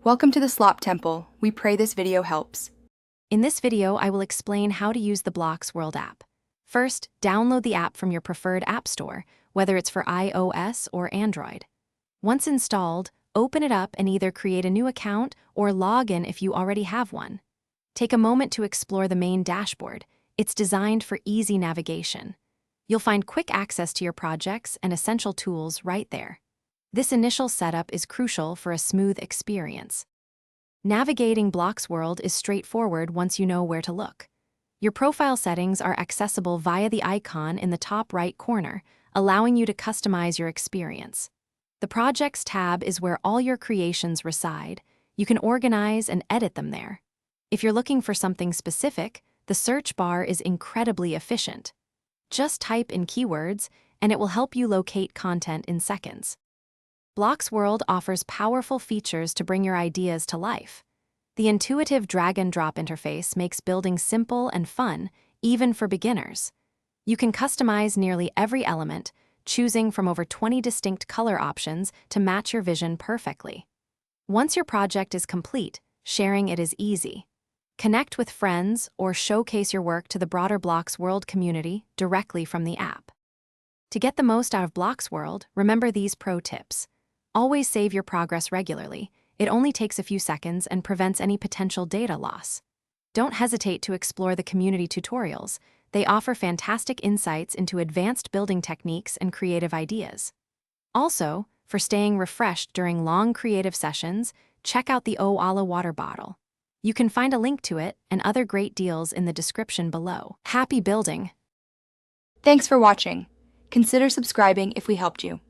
Welcome to the Slop Temple. We pray this video helps. In this video, I will explain how to use the Blox World app. First, download the app from your preferred app store, whether it's for iOS or Android. Once installed, open it up and either create a new account or log in if you already have one. Take a moment to explore the main dashboard. It's designed for easy navigation. You'll find quick access to your projects and essential tools right there. This initial setup is crucial for a smooth experience. Navigating Blox World is straightforward once you know where to look. Your profile settings are accessible via the icon in the top right corner, allowing you to customize your experience. The Projects tab is where all your creations reside. You can organize and edit them there. If you're looking for something specific, the search bar is incredibly efficient. Just type in keywords, and it will help you locate content in seconds. Blox World offers powerful features to bring your ideas to life. The intuitive drag-and-drop interface makes building simple and fun, even for beginners. You can customize nearly every element, choosing from over 20 distinct color options to match your vision perfectly. Once your project is complete, sharing it is easy. Connect with friends or showcase your work to the broader Blox World community directly from the app. To get the most out of Blox World, remember these pro tips. Always save your progress regularly. It only takes a few seconds and prevents any potential data loss. Don't hesitate to explore the community tutorials. They offer fantastic insights into advanced building techniques and creative ideas. Also, for staying refreshed during long creative sessions, check out the Oala water bottle. You can find a link to it and other great deals in the description below. Happy building! Thanks for watching. Consider subscribing if we helped you.